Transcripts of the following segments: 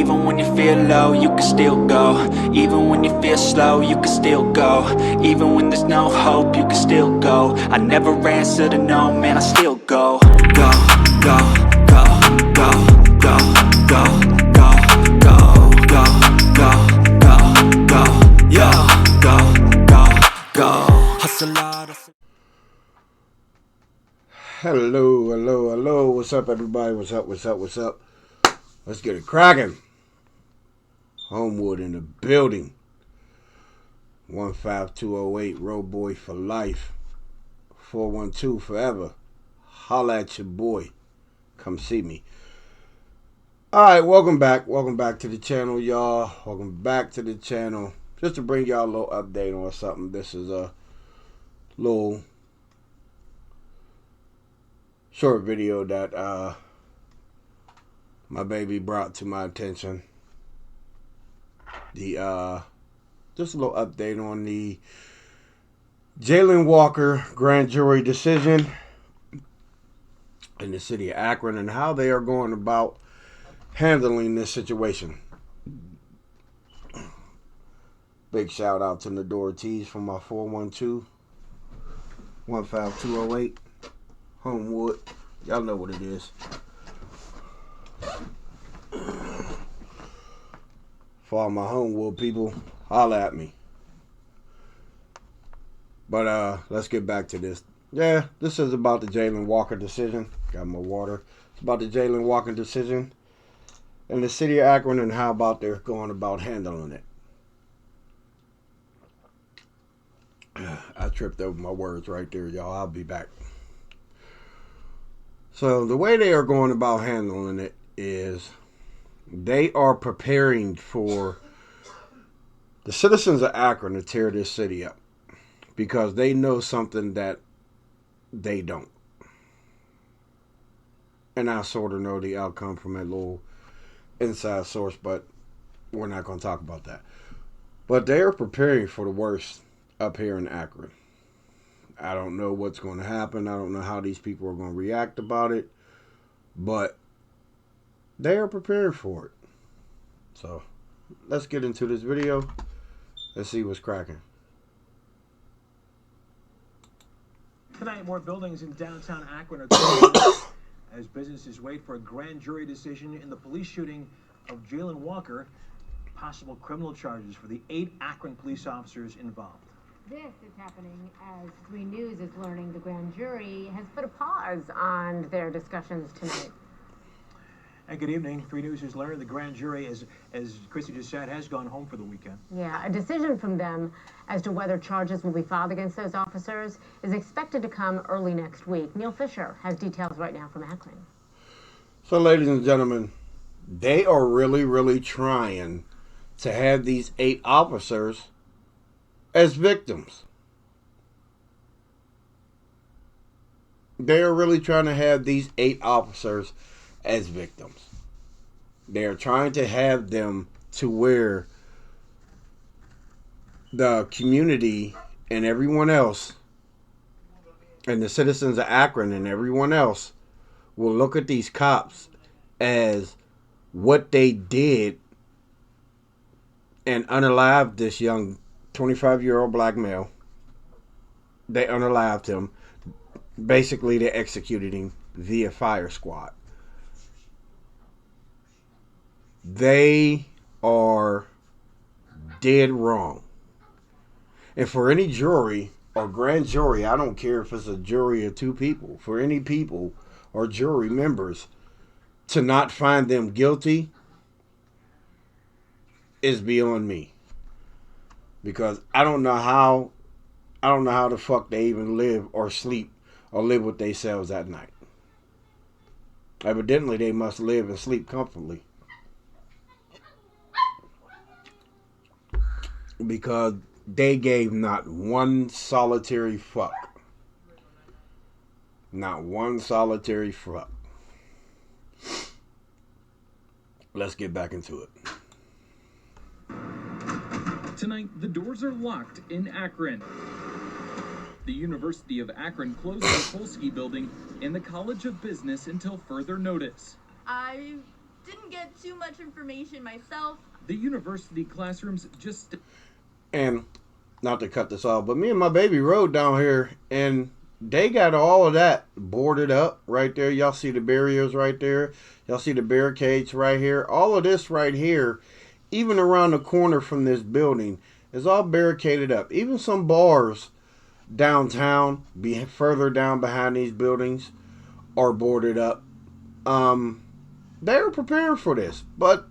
Even when you feel low, you can still go. Even when you feel slow, you can still go. Even when there's no hope, you can still go. I never answer to no, man, I still go. Go, go, go, go, go, go, go, go, go, go, go, go, yo, go, go, go. Hustle hard. Hello, hello, hello. What's up, everybody? What's up, what's up, what's up? Let's get it cracking. Homewood in the building. 15208, Road Boy for life. 412 forever. Holla at your boy. Come see me. Alright, welcome back. Welcome back to the channel, y'all. Welcome back to the channel. Just to bring y'all a little update on something. This is a little short video that my baby brought to my attention. The just a little update on the Jayland Walker grand jury decision in the city of Akron and how they are going about handling this situation. Big shout out to Nadora Tees from my 412-15208 Homewood. Y'all know what it is. For all my Homewood people, holla at me. But let's get back to this. Yeah, this is about the Jayland Walker decision. Got my water. It's about the Jayland Walker decision in the city of Akron and how about they're going about handling it. I tripped over my words right there, y'all. I'll be back. So the way they are going about handling it is they are preparing for the citizens of Akron to tear this city up because they know something that they don't. And I sort of know the outcome from that little inside source, but we're not going to talk about that. But they are preparing for the worst up here in Akron. I don't know what's going to happen. I don't know how these people are going to react about it, but they are prepared for it. So let's get into this video. Let's see what's cracking. Tonight, more buildings in downtown Akron are closed as businesses wait for a grand jury decision in the police shooting of Jayland Walker. Possible criminal charges for the 8 Akron police officers involved. This is happening as 3 News is learning the grand jury has put a pause on their discussions tonight. And good evening. 3 News has learned the grand jury, as Chrissy just said, has gone home for the weekend. Yeah, a decision from them as to whether charges will be filed against those officers is expected to come early next week. Neil Fisher has details right now from Akron. So, ladies and gentlemen, they are really trying to have these 8 officers as victims. They are really trying to have these 8 officers as victims. They are trying to have them to where the community and everyone else and the citizens of Akron and everyone else will look at these cops as what they did and unalive this young 25-year-old black male. They unalived him. Basically, they executed him via fire squad. They are dead wrong. And for any jury or grand jury, I don't care if it's a jury of 2 people, for any people or jury members to not find them guilty is beyond me. Because I don't know how the fuck they even live or sleep or live with themselves at night. Evidently, they must live and sleep comfortably. Because they gave not one solitary fuck. Not one solitary fuck. Let's get back into it. Tonight, the doors are locked in Akron. The University of Akron closed the Polsky building and the College of Business until further notice. I didn't get too much information myself. The university classrooms just... And not to cut this off, but me and my baby rode down here, and they got all of that boarded up right there. Y'all see the barriers right there. Y'all see the barricades right here. All of this right here, even around the corner from this building, is all barricaded up. Even some bars downtown, further down behind these buildings, are boarded up. They're preparing for this, but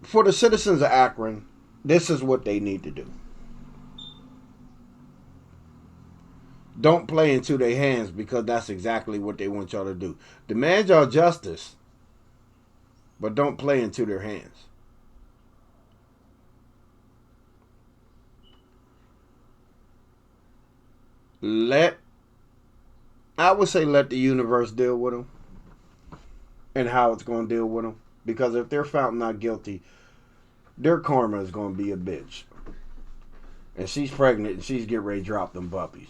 for the citizens of Akron, this is what they need to do. Don't play into their hands, because that's exactly what they want y'all to do. Demand y'all justice, but don't play into their hands. I would say let the universe deal with them and how it's going to deal with them. Because if they're found not guilty, their karma is going to be a bitch. And she's pregnant and she's getting ready to drop them puppies.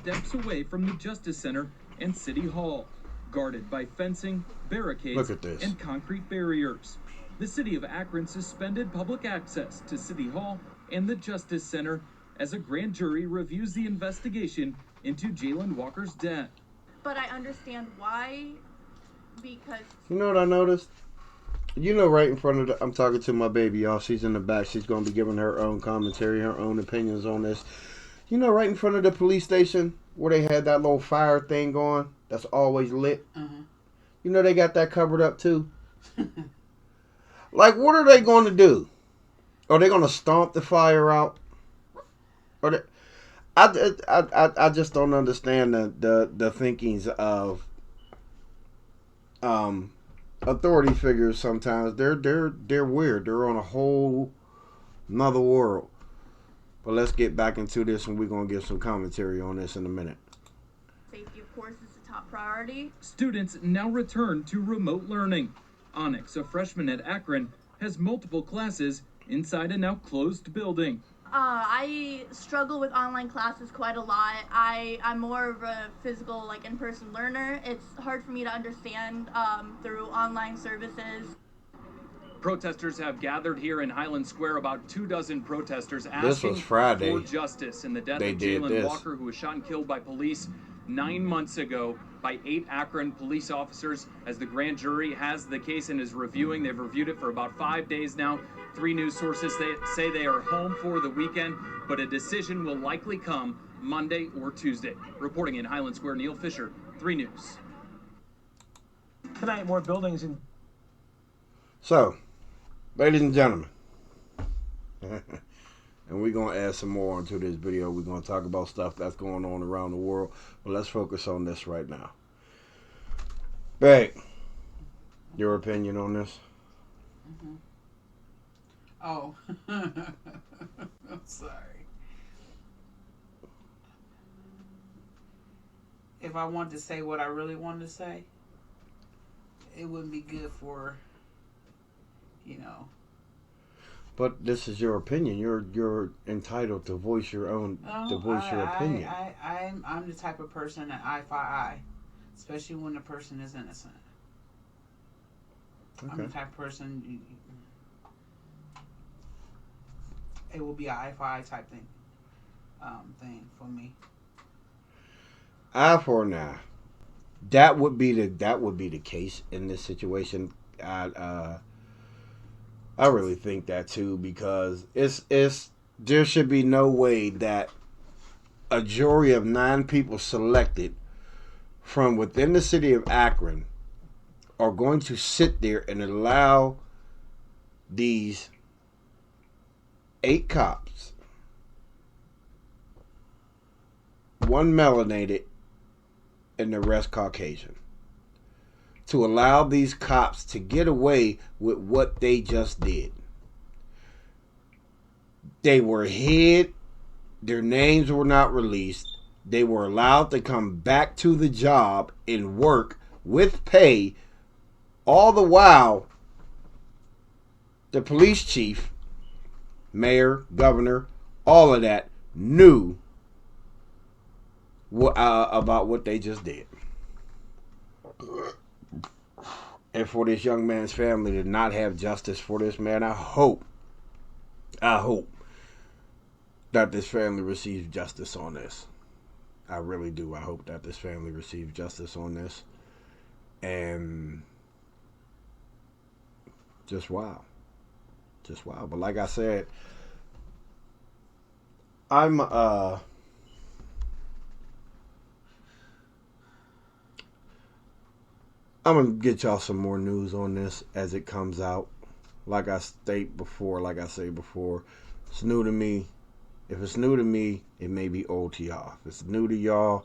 Steps away from the Justice Center and City Hall, guarded by fencing, barricades, and concrete barriers. The city of Akron suspended public access to City Hall and the Justice Center as a grand jury reviews the investigation into Jayland Walker's death. But I understand why, because... You know what I noticed? You know, right in front of the... I'm talking to my baby, y'all. She's in the back. She's going to be giving her own commentary, her own opinions on this. You know, right in front of the police station where they had that little fire thing going that's always lit? You know they got that covered up too? Like, what are they going to do? Are they going to stomp the fire out? Or they, I just don't understand the thinkings of authority figures. Sometimes they're weird. They're on a whole another world. But let's get back into this, and we're going to give some commentary on this in a minute. Safety, of course, is the top priority. Students now return to remote learning. Onyx, a freshman at Akron, has multiple classes inside a now closed building. I struggle with online classes quite a lot. I'm more of a physical, like, in-person learner. It's hard for me to understand through online services. Protesters have gathered here in Highland Square, about 24 protesters asking for justice in the death of Jayland Walker, who was shot and killed by police 9 months ago by 8 Akron police officers. As the grand jury has the case and is reviewing, they've reviewed it for about 5 days now. 3 news sources say they are home for the weekend, but a decision will likely come Monday or Tuesday. Reporting in Highland Square, Neil Fisher, 3 News. Tonight, more buildings in... So, ladies and gentlemen, and we're going to add some more onto this video. We're going to talk about stuff that's going on around the world, but let's focus on this right now. Babe, your opinion on this? Oh, I'm sorry. If I wanted to say what I really wanted to say, it wouldn't be good for, you know. But this is your opinion. You're entitled to voice your own, your opinion. I'm the type of person that eye for eye, especially when the person is innocent. Okay. I'm the type of person. It will be an eye for eye type thing for me. Eye for an eye. That would be the case in this situation. I really think that too, because there should be no way that a jury of 9 people selected from within the city of Akron are going to sit there and allow these 8 cops, 1 melanated and the rest Caucasian, to allow these cops to get away with what they just did. They were hid. Their names were not released. They were allowed to come back to the job and work with pay. All the while, the police chief, mayor, governor, all of that knew about what they just did. And for this young man's family to not have justice for this man, I hope that this family receives justice on this. I really do. I hope that this family receives justice on this. And just wow. Just wow. But like I said, I'm gonna get y'all some more news on this as it comes out. Like I say before, it's new to me. If it's new to me, it may be old to y'all. If it's new to y'all,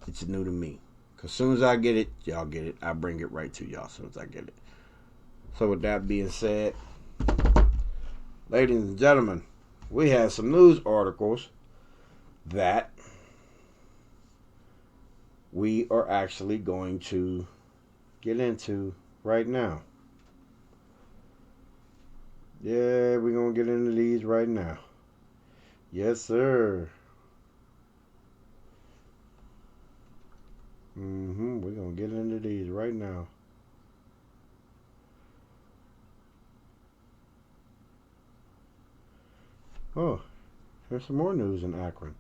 it's new to me. Because as soon as I get it, y'all get it. I bring it right to y'all as soon as I get it. So with that being said, ladies and gentlemen, we have some news articles that we are actually going to get into right now. Yeah, we're going to get into these right now. Yes, sir. We're going to get into these right now. Oh, there's some more news in Akron.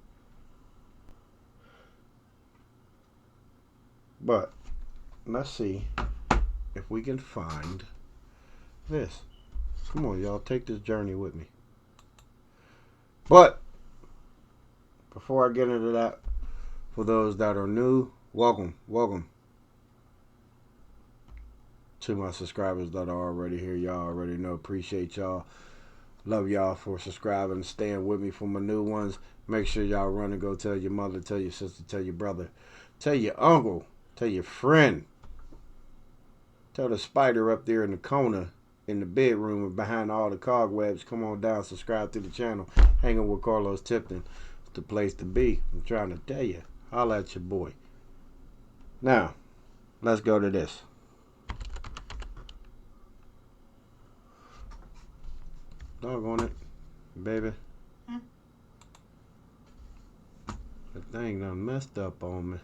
But let's see if we can find this. Come on, y'all, take this journey with me. But before I get into that, for those that are new, welcome to my subscribers that are already here. Y'all already know. Appreciate y'all. Love y'all for subscribing and staying with me. For my new ones, make sure y'all run and go tell your mother, tell your sister, tell your brother, tell your uncle, tell your friend, tell the spider up there in the corner in the bedroom and behind all the cobwebs. Come on down, subscribe to the channel. Hanging with Carlos TIPTON. It's the place to be. I'm trying to tell you. Holla at your boy. Now, let's go to this. Doggone it, baby. The thing done messed up on me.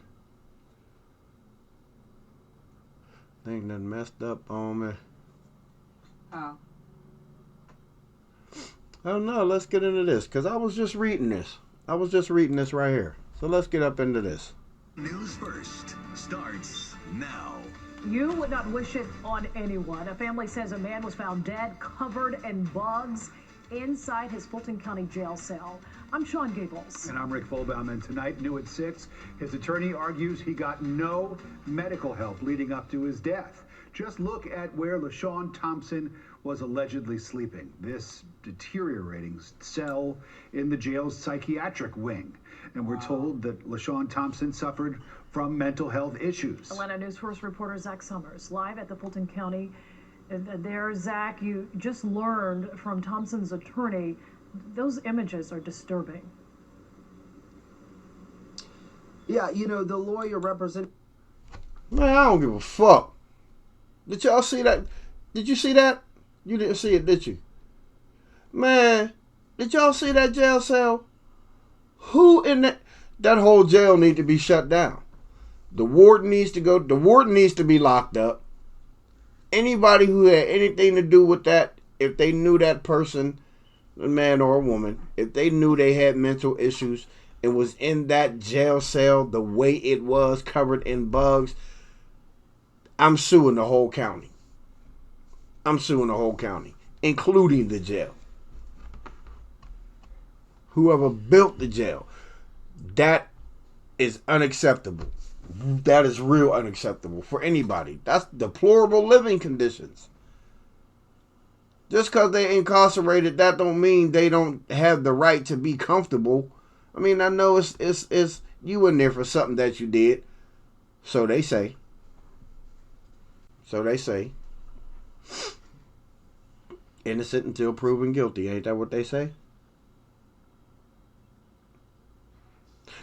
Oh. Oh no, let's get into this. Because I was just reading this. Right here. So let's get up into this. News First starts now. You would not wish it on anyone. A family says a man was found dead, covered in bugs, inside his Fulton County jail cell. I'm Sean Gables. And I'm Rick Fulbaum. And tonight, new at 6, his attorney argues he got no medical help leading up to his death. Just look at where LaShawn Thompson was allegedly sleeping. This deteriorating cell in the jail's psychiatric wing. And we're told that LaShawn Thompson suffered from mental health issues. Atlanta News First reporter Zach Summers live at the Fulton County. There, Zach, you just learned from Thompson's attorney. Those images are disturbing. Yeah, you know, the lawyer represent. Man, I don't give a fuck. Did y'all see that? Did you see that? You didn't see it, did you? Man, did y'all see that jail cell? Who in that whole jail need to be shut down? The warden needs to go. The warden needs to be locked up. Anybody who had anything to do with that, if they knew that person, a man or a woman, if they knew they had mental issues and was in that jail cell the way it was, covered in bugs, I'm suing the whole county. Including the jail. Whoever built the jail. That is unacceptable. That is real unacceptable for anybody. That's deplorable living conditions. Just because they incarcerated, that don't mean they don't have the right to be comfortable. I mean, I know it's you in there for something that you did. So they say. Innocent until proven guilty. Ain't that what they say?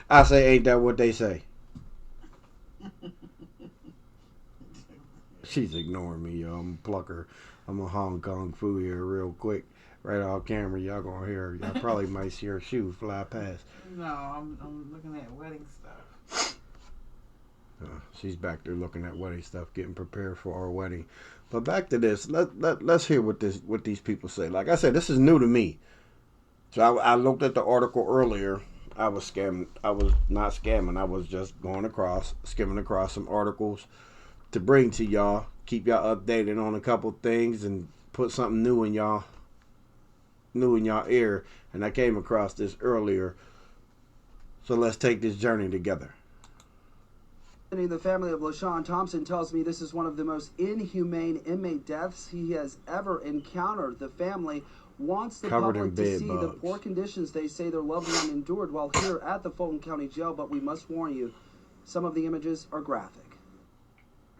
I say, ain't that what they say? She's ignoring me, y'all. I'm a plucker. I'm a Hong Kong foo here real quick. Right off camera, y'all gonna hear her. Y'all probably might see her shoe fly past. No, I'm looking at wedding stuff. She's back there looking at wedding stuff, getting prepared for our wedding. But back to this. Let's hear what these people say. Like I said, this is new to me. So I looked at the article earlier. I was not scamming. I was just skimming across some articles to bring to y'all, keep y'all updated on a couple things, and put something new in y'all ear. And I came across this earlier. So let's take this journey together. The family of LaShawn Thompson tells me this is one of the most inhumane inmate deaths he has ever encountered. The family wants the public to see the poor conditions they say their loved one endured while here at the Fulton County Jail, but we must warn you, some of the images are graphic.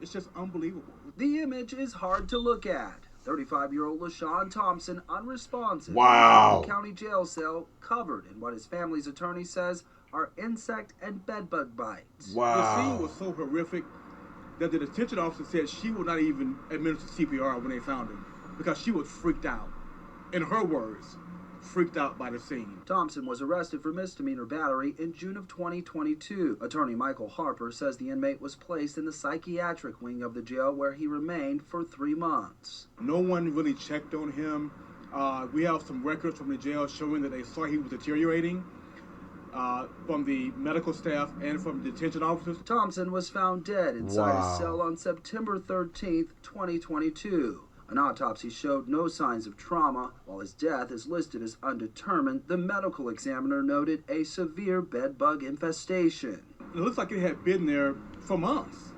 It's just unbelievable. The image is hard to look at. 35-year-old LaShawn Thompson, unresponsive. Wow. In the Fulton County jail cell, covered in what his family's attorney says are insect and bedbug bites. Wow. The scene was so horrific that the detention officer said she would not even administer CPR when they found him because she was freaked out. In her words, freaked out by the scene. Thompson was arrested for misdemeanor battery in June of 2022. Attorney Michael Harper says the inmate was placed in the psychiatric wing of the jail where he remained for 3 months. No one really checked on him. We have some records from the jail showing that they saw he was deteriorating. From the medical staff and from the detention officers. Thompson was found dead inside his cell on September 13th, 2022. An autopsy showed no signs of trauma. While his death is listed as undetermined, the medical examiner noted a severe bedbug infestation. It looks like it had been there for months,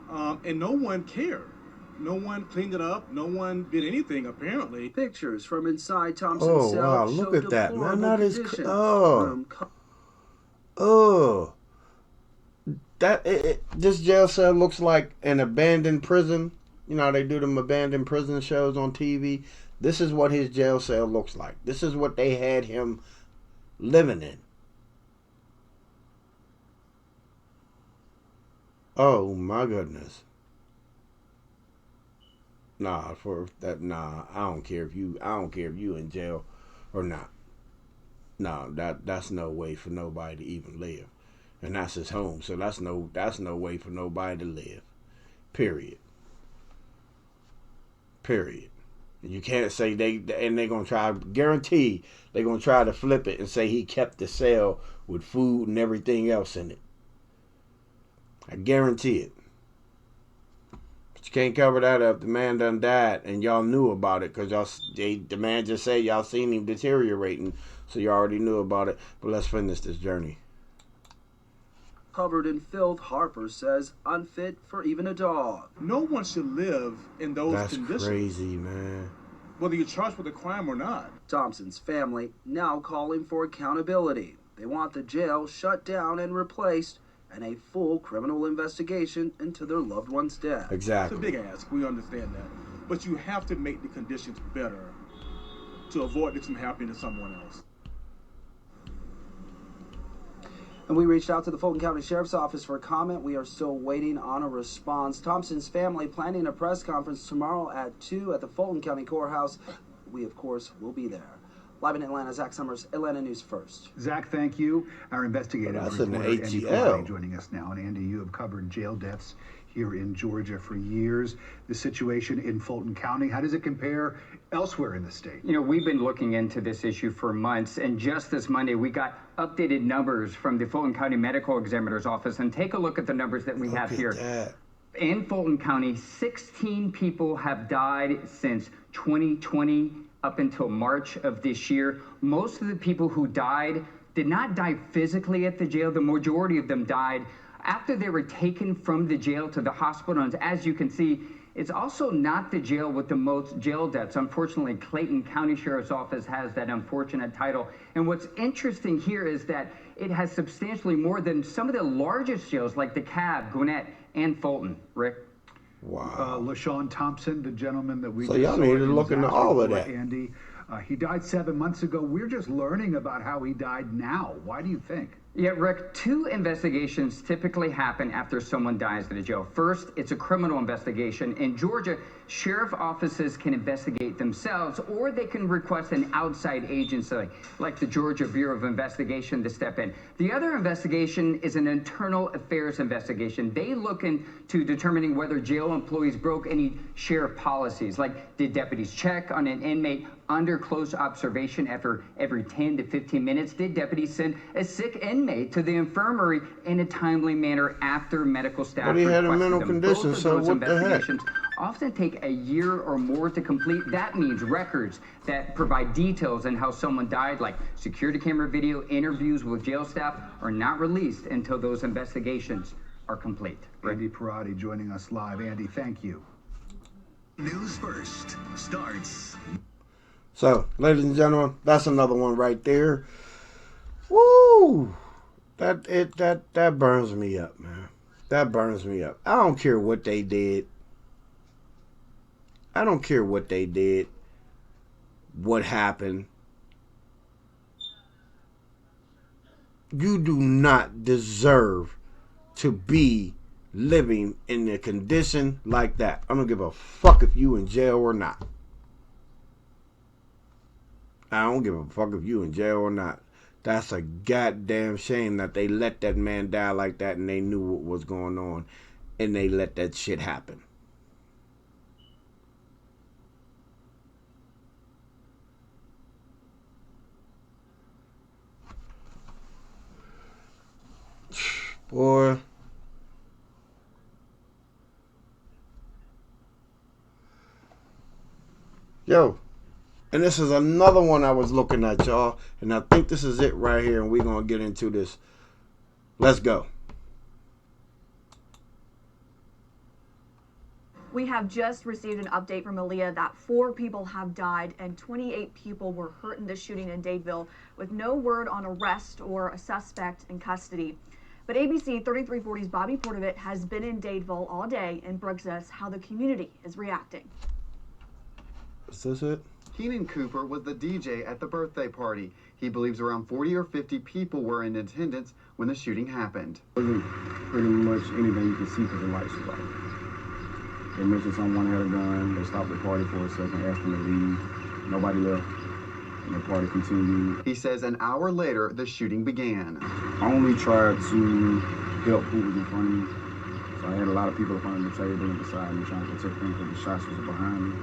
and no one cared. No one cleaned it up. No one did anything, apparently. Pictures from inside Thompson's cell look show at that, man. That is this jail cell looks like an abandoned prison. You know, they do them abandoned prison shows on TV. This is what his jail cell looks like. This is what they had him living in. Oh my goodness. I don't care if you in jail or not. That's no way for nobody to even live. And that's his home, so that's no way for nobody to live. Period. And you can't say they're gonna try, guarantee they're gonna try to flip it and say he kept the cell with food and everything else in it. I guarantee it. But you can't cover that up. The man done died and y'all knew about it because the man just said y'all seen him deteriorating, so you already knew about it. But let's finish this journey. Covered in filth, Harper says unfit for even a dog. No one should live in those conditions. That's crazy, man. Whether you're charged with a crime or not. Thompson's family now calling for accountability. They want the jail shut down and replaced, and a full criminal investigation into their loved one's death. Exactly. It's a big ask. We understand that. But you have to make the conditions better to avoid this from happening to someone else. And we reached out to the Fulton County Sheriff's Office for comment. We are still waiting on a response. Thompson's family planning a press conference tomorrow at 2 at the Fulton County Courthouse. We, of course, will be there. Live in Atlanta, Zach Summers, Atlanta News First. Zach, thank you. Our investigative reporter, Andy Popeye, joining us now. And Andy, you have covered jail deaths here in Georgia for years. The situation in Fulton County, how does it compare elsewhere in the state? You know, we've been looking into this issue for months, and just this Monday we got updated numbers from the Fulton County Medical Examiner's Office. And take a look at the numbers that we have here. In Fulton County, 16 people have died since 2020 up until March of this year. Most of the people who died did not die physically at the jail. The majority of them died after they were taken from the jail to the hospital. And as you can see, it's also not the jail with the most jail deaths. Unfortunately, Clayton County Sheriff's Office has that unfortunate title. And what's interesting here is that it has substantially more than some of the largest jails like DeKalb, Gwinnett, and Fulton. Rick? Wow. LaShawn Thompson, the gentleman that we so y'all need to look into all of that. Andy, he died 7 months ago. We're just learning about how he died now. Why do you think? Yeah, Rick, 2 investigations typically happen after someone dies at a jail. First, it's a criminal investigation. In Georgia, sheriff offices can investigate themselves, or they can request an outside agency, like the Georgia Bureau of Investigation, to step in. The other investigation is an internal affairs investigation. They look into determining whether jail employees broke any sheriff policies, like did deputies check on an inmate under close observation after every 10 to 15 minutes? Did deputies send a sick inmate to the infirmary in a timely manner after medical staff But he had a requested mental them? condition, Both of so those what the heck? investigations often take a year or more to complete. That means records that provide details on how someone died, like security camera video, interviews with jail staff, are not released until those investigations are complete. Andy Parati joining us live. Andy, thank you. News First starts. So, ladies and gentlemen, that's another one right there. Woo! That burns me up, man. That burns me up. I don't care what they did. I don't care what they did. What happened. You do not deserve to be living in a condition like that. I don't give a fuck if you in jail or not. I don't give a fuck if you in jail or not. That's a goddamn shame that they let that man die like that and they knew what was going on and they let that shit happen. Boy. Yo. And this is another one I was looking at, y'all. And I think this is it right here. And we're going to get into this. Let's go. We have just received an update from Aaliyah that 4 people have died and 28 people were hurt in the shooting in Dadeville, with no word on arrest or a suspect in custody. But ABC 3340's Bobby Portovit has been in Dadeville all day and brings us how the community is reacting. Is this it? Keenan Cooper was the DJ at the birthday party. He believes around 40 or 50 people were in attendance when the shooting happened. Wasn't pretty much anything you could see because the lights were out. They mentioned someone had a gun. They stopped the party for a second, asked them to leave. Nobody left, and the party continued. He says an hour later, the shooting began. I only tried to help who was in front of me. So I had a lot of people in front of the table and beside me trying to protect them because the shots was behind me.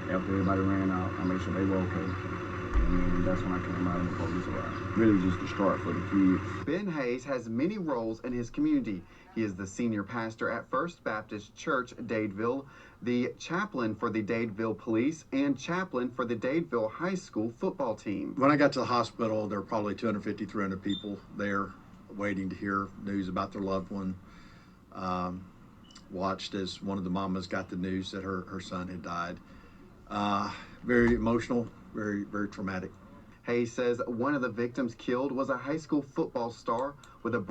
After everybody ran out, I made sure they were okay. And then that's when I came out and the police arrived. Really just distraught for the kids. Ben Hayes has many roles in his community. He is the senior pastor at First Baptist Church, Dadeville, the chaplain for the Dadeville Police, and chaplain for the Dadeville High School football team. When I got to the hospital, there were probably 250, 300 people there waiting to hear news about their loved one. Watched as one of the mamas got the news that her son had died. Very emotional, very, very traumatic. Hayes says one of the victims killed was a high school football star with a...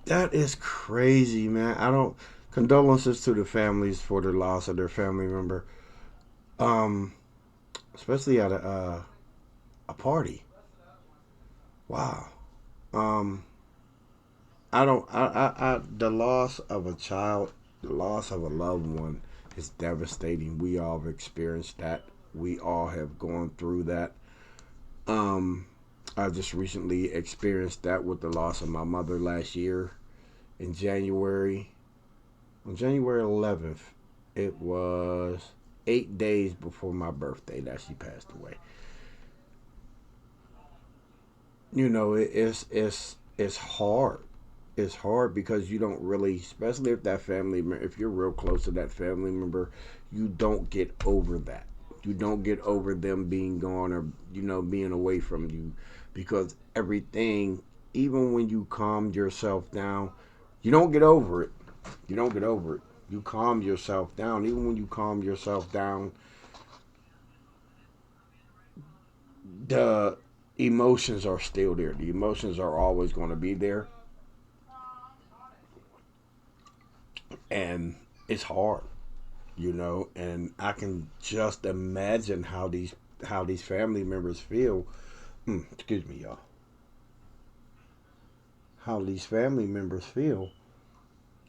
That is crazy, man. Condolences to the families for the loss of their family member. Especially at a party. Wow. The loss of a child, the loss of a loved one is devastating. We all have experienced that. We all have gone through that. I just recently experienced that with the loss of my mother last year in January. On January 11th, it was 8 days before my birthday that she passed away. You know, it's hard. It's hard because you don't really, especially if you're real close to that family member, you don't get over that. You don't get over them being gone or, being away from you, because everything, even when you calm yourself down, you don't get over it. You don't get over it. You calm yourself down. Even when you calm yourself down, the emotions are still there. The emotions are always going to be there. And it's hard, and I can just imagine how these family members feel. Excuse me, y'all. how these family members feel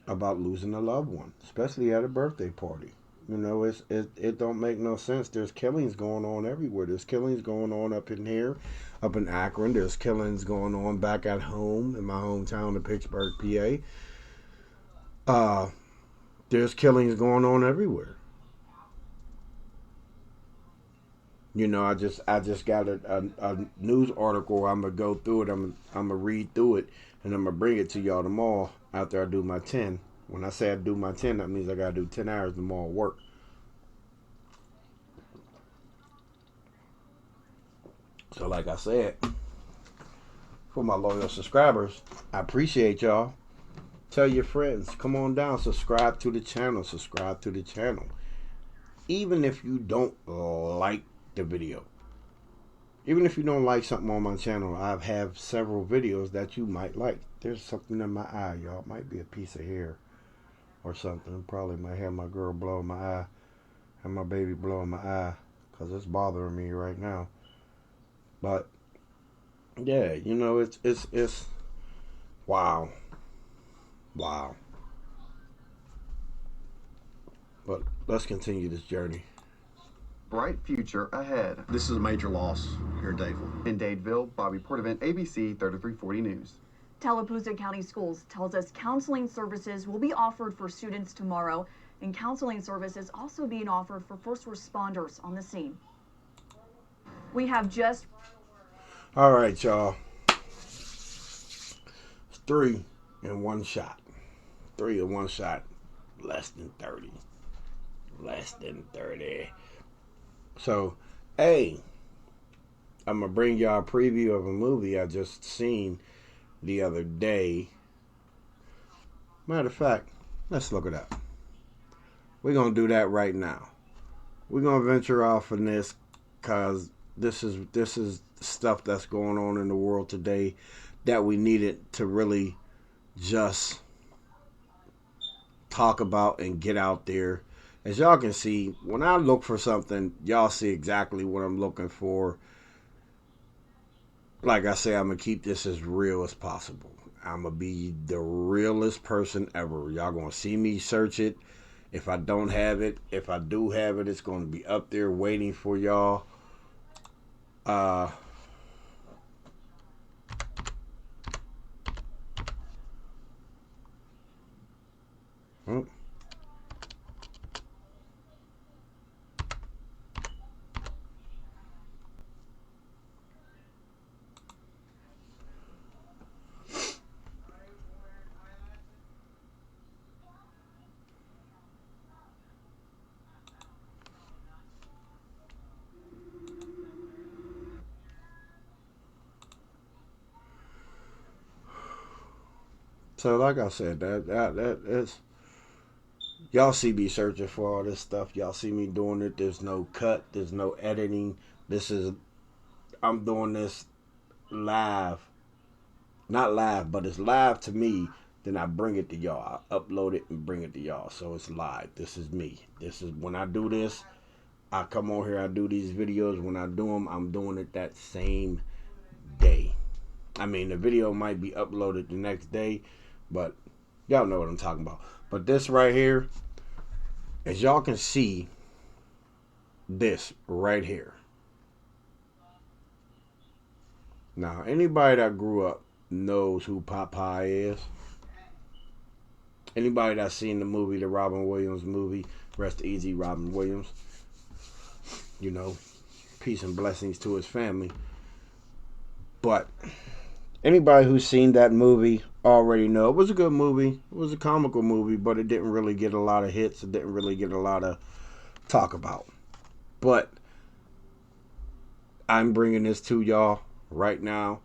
about losing a loved one, especially at a birthday party. You know, it don't make no sense. There's killings going on everywhere. There's killings going on up in here, up in Akron. There's killings going on back at home in my hometown of Pittsburgh, PA. There's killings going on everywhere. You know, I just got a news article. I'm gonna go through it. I'm gonna read through it, and I'm gonna bring it to y'all tomorrow after I do my 10. When I say I do my 10, that means I gotta do 10 hours tomorrow work. So like I said, for my loyal subscribers, I appreciate y'all. Tell your friends, come on down, subscribe to the channel, Even if you don't like the video, even if you don't like something on my channel, I have several videos that you might like. There's something in my eye, y'all. It might be a piece of hair or something. Probably might have my girl blow in my eye, have my baby blow in my eye, because it's bothering me right now. But yeah, you know, it's wow. But let's continue this journey. Bright future ahead. This is a major loss here in Dadeville. In Dadeville, Bobby Portavant, ABC 3340 News. Tallapoosa County Schools tells us counseling services will be offered for students tomorrow, and counseling services also being offered for first responders on the scene. We have just... All right, y'all. 3 in one shot. 3 in one shot. Less than 30. Less than 30. So, hey, I'm going to bring y'all a preview of a movie I just seen the other day. Matter of fact, let's look it up. We're going to do that right now. We're going to venture off in this because this is stuff that's going on in the world today that we needed to really just talk about and get out there. As y'all can see, when I look for something, y'all see exactly what I'm looking for. Like I say, I'm going to keep this as real as possible. I'm going to be the realest person ever. Y'all going to see me search it. If I don't have it, if I do have it, it's going to be up there waiting for y'all. So like I said, that is, y'all see me searching for all this stuff. Y'all see me doing it. There's no cut. There's no editing. I'm doing this live. Not live, but it's live to me. Then I bring it to y'all. I upload it and bring it to y'all. So it's live. This is me. This is when I do this. I come on here. I do these videos. When I do them, I'm doing it that same day. I mean, the video might be uploaded the next day, but y'all know what I'm talking about. But this right here, as y'all can see, this right here. Now, anybody that grew up knows who Popeye is. Anybody that's seen the movie, the Robin Williams movie, rest easy Robin Williams. You know, peace and blessings to his family. But anybody who's seen that movie already know it was a good movie. It was a comical movie, but it didn't really get a lot of hits. It didn't really get a lot of talk about. But I'm bringing this to y'all right now.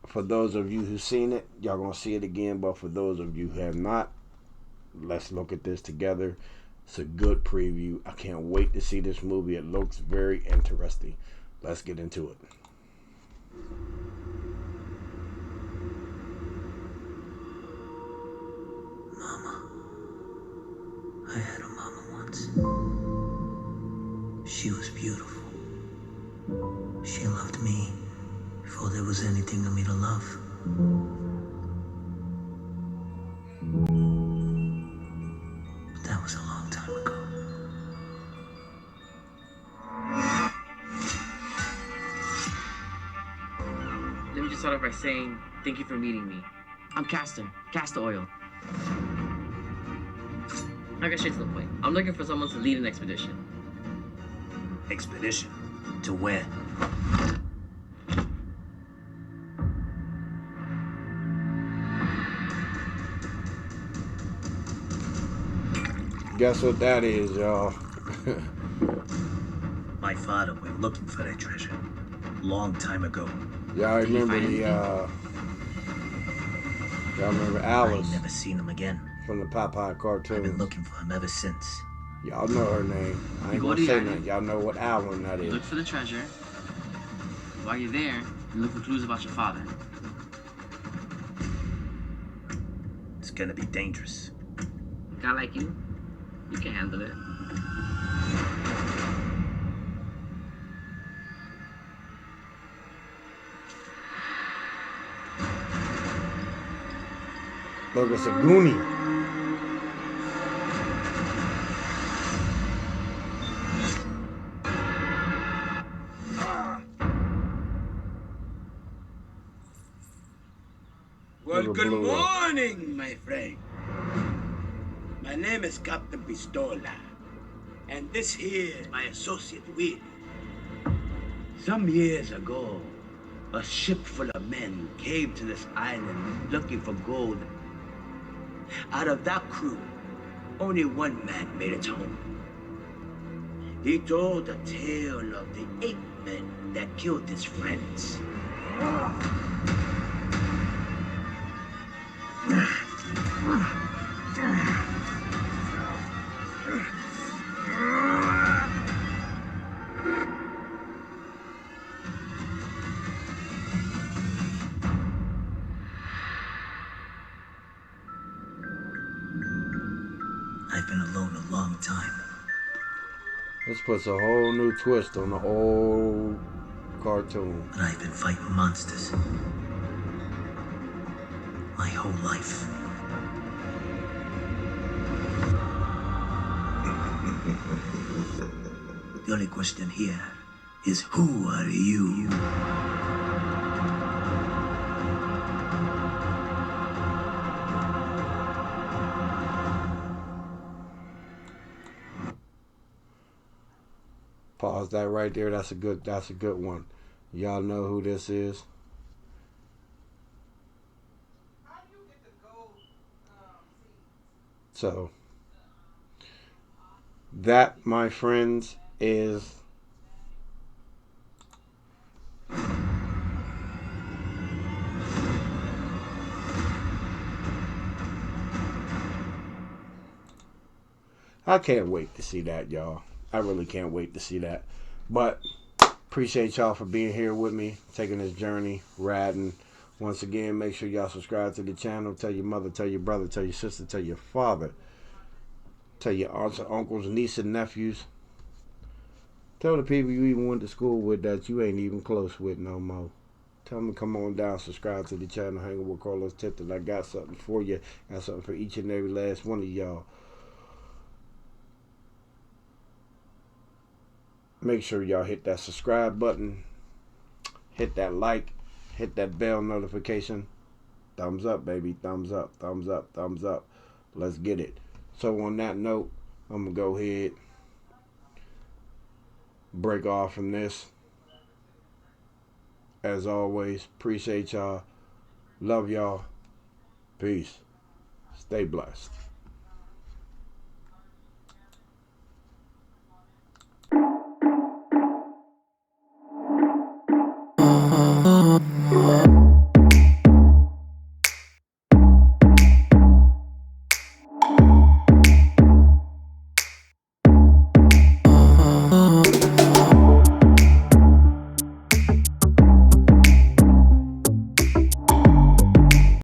For those of you who've seen it, y'all gonna see it again. But for those of you who have not, let's look at this together. It's a good preview. I can't wait to see this movie. It looks very interesting. Let's get into it. Mama. I had a mama once. She was beautiful. She loved me before there was anything of me to love. start off by saying thank you for meeting me. I'm Castor Oil. I'll get straight to the point. I'm looking for someone to lead an expedition. Expedition? To where? Guess what that is, y'all? My father went looking for that treasure. Long time ago. Y'all remember y'all remember Alice? I ain't never seen him again. From the Popeye cartoon. I've been looking for him ever since. Y'all know her name. I ain't gonna say nothing. Y'all know what Alan that is. Look for the treasure. While you're there, you look for clues about your father. It's gonna be dangerous. A guy like you can handle it. Look, it's a Goonie. Well, good morning, my friend. My name is Captain Pistola, and this here is my associate Will. Some years ago, a ship full of men came to this island looking for gold. Out of that crew, only one man made it home. He told the tale of the 8 men that killed his friends. I've been alone a long time. This puts a whole new twist on the old cartoon. But I've been fighting monsters my whole life. The only question here is, who are you? Pause that right there. That's a good one. Y'all know who this is? So that, my friends, is I can't wait to see that, y'all. I really can't wait to see that. But appreciate y'all for being here with me, taking this journey, riding. Once again, make sure y'all subscribe to the channel. Tell your mother, tell your brother, tell your sister, tell your father. Tell your aunts and uncles, nieces and nephews. Tell the people you even went to school with that you ain't even close with no more. Tell them to come on down, subscribe to the channel, hang with Carlos TIPTON. I got something for you. Got something for each and every last one of y'all. Make sure y'all hit that subscribe button. Hit that like. Hit that bell notification. Thumbs up, baby. Thumbs up. Thumbs up. Thumbs up. Let's get it. So on that note, I'm going to go ahead, break off from this. As always, appreciate y'all. Love y'all. Peace. Stay blessed.